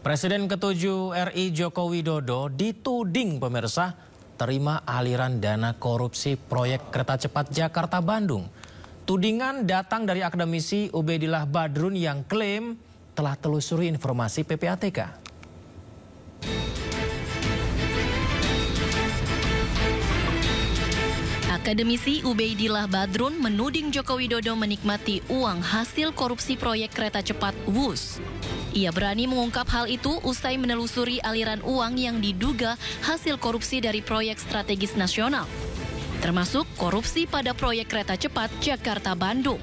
Presiden ke-7 RI Joko Widodo dituding pemirsa terima aliran dana korupsi proyek kereta cepat Jakarta-Bandung. Tudingan datang dari akademisi Ubaidillah Badrun yang klaim telah telusuri informasi PPATK. Akademisi Ubaidillah Badrun menuding Joko Widodo menikmati uang hasil korupsi proyek kereta cepat WUS. Ia berani mengungkap hal itu usai menelusuri aliran uang yang diduga hasil korupsi dari proyek strategis nasional, termasuk korupsi pada proyek kereta cepat Jakarta-Bandung.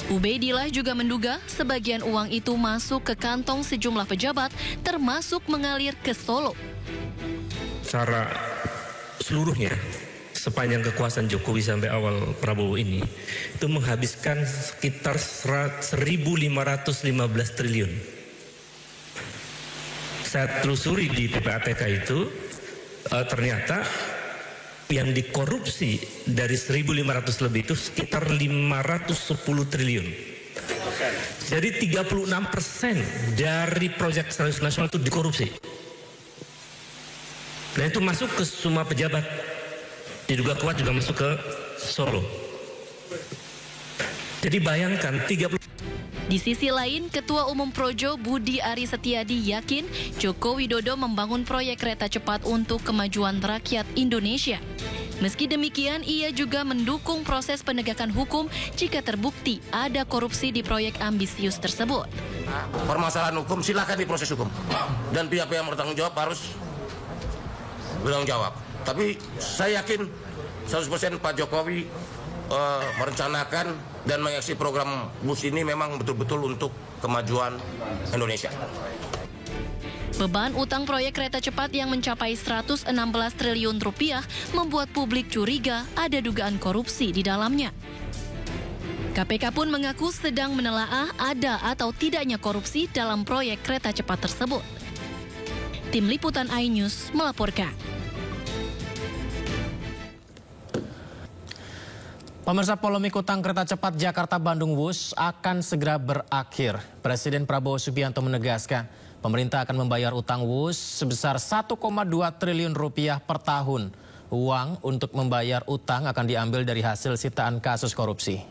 Ubaidillah juga menduga sebagian uang itu masuk ke kantong sejumlah pejabat, termasuk mengalir ke Solo. Secara seluruhnya, sepanjang kekuasaan Jokowi sampai awal Prabowo ini, itu menghabiskan sekitar 1.515 triliun. Saya telusuri di PPATK itu, ternyata yang dikorupsi dari 1.500 lebih itu sekitar 510 triliun. Jadi 36% dari proyek strategis nasional itu dikorupsi. Dan itu masuk ke semua pejabat. Diduga kuat juga masuk ke Solo. Jadi bayangkan 30. Di sisi lain, Ketua Umum Projo Budi Ari Setiadi yakin Joko Widodo membangun proyek kereta cepat untuk kemajuan rakyat Indonesia. Meski demikian, ia juga mendukung proses penegakan hukum jika terbukti ada korupsi di proyek ambisius tersebut. Permasalahan hukum silakan diproses hukum. Dan pihak-pihak yang bertanggung jawab harus bertanggung jawab. Tapi saya yakin 100% Pak Jokowi merencanakan dan mengeksekusi program BUS ini memang betul-betul untuk kemajuan Indonesia. Beban utang proyek kereta cepat yang mencapai 116 triliun rupiah membuat publik curiga ada dugaan korupsi di dalamnya. KPK pun mengaku sedang menelaah ada atau tidaknya korupsi dalam proyek kereta cepat tersebut. Tim Liputan iNews melaporkan. Pemirsa, polemik utang kereta cepat Jakarta-Bandung WUS akan segera berakhir. Presiden Prabowo Subianto menegaskan pemerintah akan membayar utang WUS sebesar 1,2 triliun rupiah per tahun. Uang untuk membayar utang akan diambil dari hasil sitaan kasus korupsi.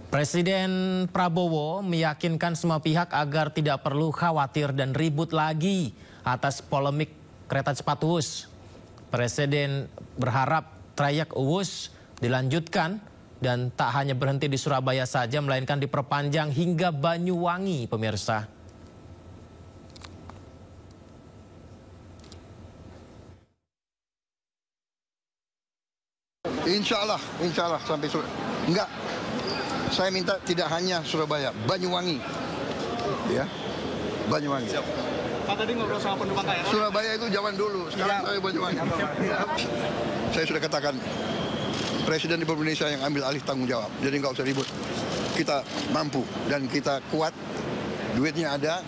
Presiden Prabowo meyakinkan semua pihak agar tidak perlu khawatir dan ribut lagi atas polemik kereta cepat WUS. Presiden berharap trayek WUS dilanjutkan dan tak hanya berhenti di Surabaya saja, melainkan diperpanjang hingga Banyuwangi, pemirsa. Insya Allah sampai Surabaya. Enggak, saya minta tidak hanya Surabaya, Banyuwangi, ya, Banyuwangi. Pak tadi ngobrol sama penumpang KRL. Surabaya itu zaman dulu, sekarang saya Banyuwangi. Saya sudah katakan, Presiden Republik Indonesia yang ambil alih tanggung jawab, jadi nggak usah ribut. Kita mampu dan kita kuat, duitnya ada,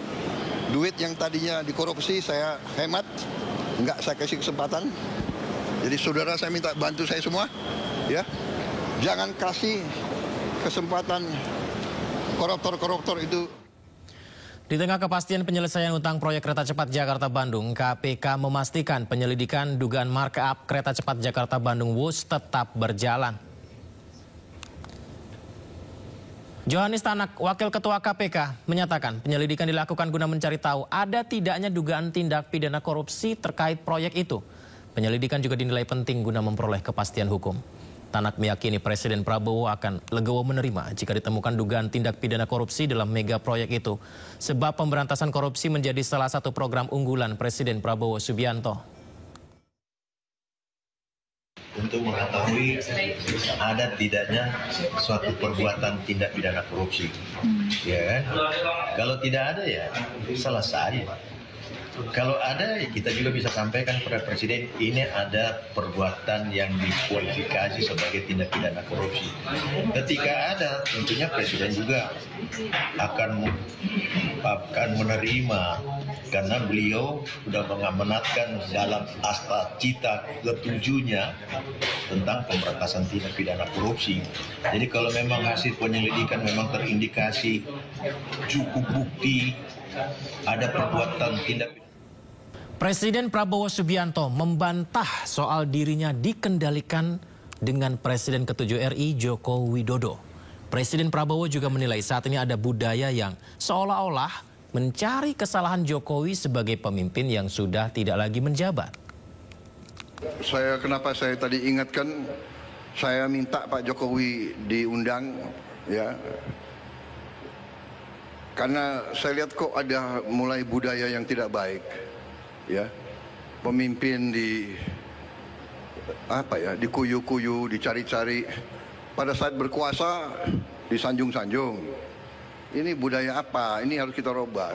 duit yang tadinya dikorupsi saya hemat, nggak saya kasih kesempatan. Jadi saudara saya minta bantu saya semua, ya, jangan kasih kesempatan koruptor-koruptor itu. Di tengah kepastian penyelesaian utang proyek kereta cepat Jakarta-Bandung, KPK memastikan penyelidikan dugaan markup kereta cepat Jakarta-Bandung WUS tetap berjalan. Johanis Tanak, Wakil Ketua KPK, menyatakan penyelidikan dilakukan guna mencari tahu ada tidaknya dugaan tindak pidana korupsi terkait proyek itu. Penyelidikan juga dinilai penting guna memperoleh kepastian hukum. Tanak meyakini Presiden Prabowo akan legowo menerima jika ditemukan dugaan tindak pidana korupsi dalam mega proyek itu. Sebab pemberantasan korupsi menjadi salah satu program unggulan Presiden Prabowo Subianto. Untuk mengetahui ada tidaknya suatu perbuatan tindak pidana korupsi. Ya, kalau tidak ada ya selesai. Kalau ada, ya kita juga bisa sampaikan kepada Presiden, ini ada perbuatan yang dikualifikasi sebagai tindak pidana korupsi. Ketika ada, tentunya Presiden juga akan menerima, karena beliau sudah mengamanatkan dalam asta cita ketujuhnya tentang pemberantasan tindak pidana korupsi. Jadi kalau memang hasil penyelidikan memang terindikasi cukup bukti ada perbuatan tindak pidana. Presiden Prabowo Subianto membantah soal dirinya dikendalikan dengan Presiden ke-7 RI Joko Widodo. Presiden Prabowo juga menilai saat ini ada budaya yang seolah-olah mencari kesalahan Jokowi sebagai pemimpin yang sudah tidak lagi menjabat. Kenapa saya tadi ingatkan, saya minta Pak Jokowi diundang, ya. Karena saya lihat kok ada mulai budaya yang tidak baik. Ya, pemimpin dikuyu-kuyu, dicari-cari, pada saat berkuasa disanjung-sanjung. Ini budaya apa? Ini harus kita rubah,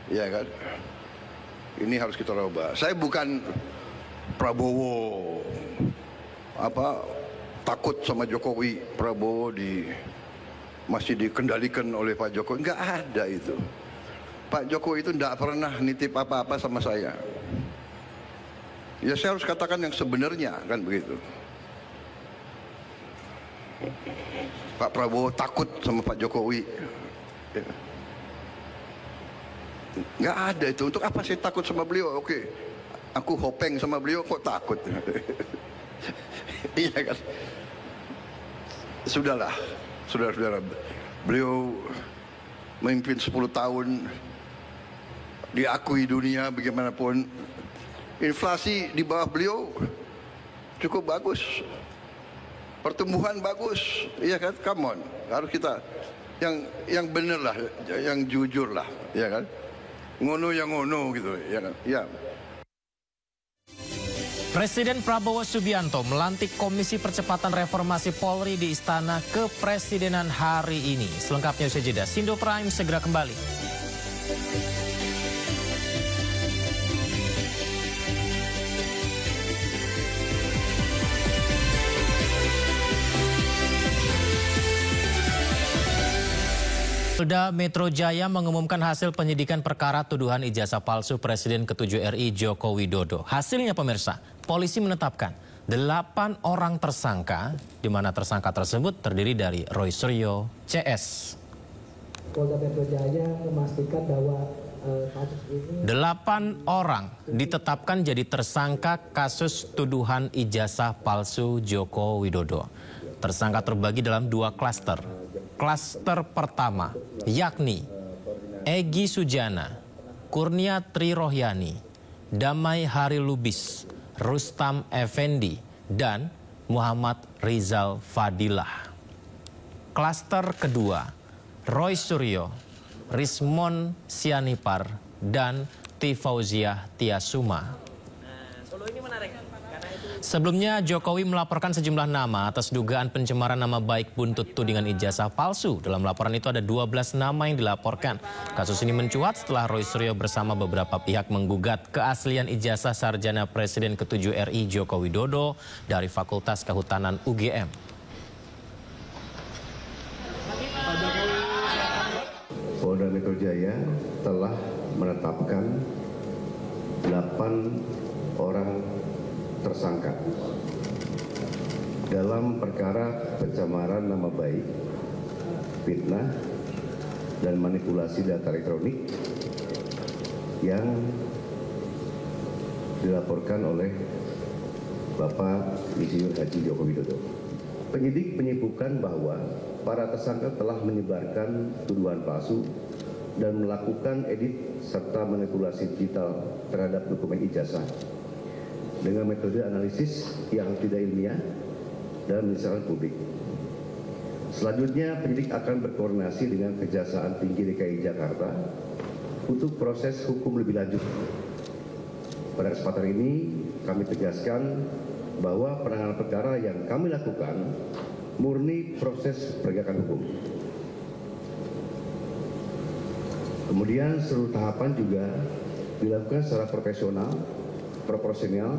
ya kan? Ini harus kita rubah. Saya bukan Prabowo takut sama Jokowi. Prabowo masih dikendalikan oleh Pak Jokowi. Enggak ada itu. Pak Jokowi itu tidak pernah nitip apa-apa sama saya. Ya saya harus katakan yang sebenarnya, kan begitu. Pak Prabowo takut sama Pak Jokowi. Nggak ada itu. Untuk apa saya takut sama beliau? Oke, aku hopeng sama beliau, kok takut? Iya kan? Sudahlah, saudara-saudara. Beliau memimpin 10 tahun, diakui dunia bagaimanapun. Inflasi di bawah beliau cukup bagus, pertumbuhan bagus, iya kan? Come on, harus kita yang bener lah, yang jujur lah, ya kan? Ngono yang ngono gitu, ya kan? Ya. Presiden Prabowo Subianto melantik Komisi Percepatan Reformasi Polri di Istana Kepresidenan hari ini. Selengkapnya usai jeda. Sindo Prime segera kembali. Polda Metro Jaya mengumumkan hasil penyidikan perkara tuduhan ijazah palsu Presiden ke-7 RI Joko Widodo. Hasilnya pemirsa, polisi menetapkan 8 orang tersangka, di mana tersangka tersebut terdiri dari Roy Suryo, CS. Polda Metro Jaya memastikan bahwa kasus ini 8 orang ditetapkan jadi tersangka kasus tuduhan ijazah palsu Joko Widodo. Tersangka terbagi dalam 2 klaster. Klaster pertama yakni Egy Sujana, Kurnia Tri Rohyani, Damai Hari Lubis, Rustam Effendi, dan Muhammad Rizal Fadilah. Klaster kedua Roy Suryo, Rismon Sianipar, dan Tifauziah Tiasuma. Sebelumnya Jokowi melaporkan sejumlah nama atas dugaan pencemaran nama baik buntut tudingan ijazah palsu. Dalam laporan itu ada 12 nama yang dilaporkan. Kasus ini mencuat setelah Roy Suryo bersama beberapa pihak menggugat keaslian ijazah sarjana Presiden ke-7 RI Joko Widodo dari Fakultas Kehutanan UGM. Polda Metro Jaya telah menetapkan 8 orang tersangka dalam perkara pencemaran nama baik, fitnah, dan manipulasi data elektronik yang dilaporkan oleh Bapak Insinyur Haji Joko Widodo. Penyidik menyimpulkan bahwa para tersangka telah menyebarkan tuduhan palsu dan melakukan edit serta manipulasi digital terhadap dokumen ijazah dengan metode analisis yang tidak ilmiah dan menyesalkan publik. Selanjutnya, penyidik akan berkoordinasi dengan Kejaksaan Tinggi DKI Jakarta untuk proses hukum lebih lanjut. Pada kesempatan ini, kami tegaskan bahwa penanganan perkara yang kami lakukan murni proses penegakan hukum. Kemudian seluruh tahapan juga dilakukan secara profesional, proporsional,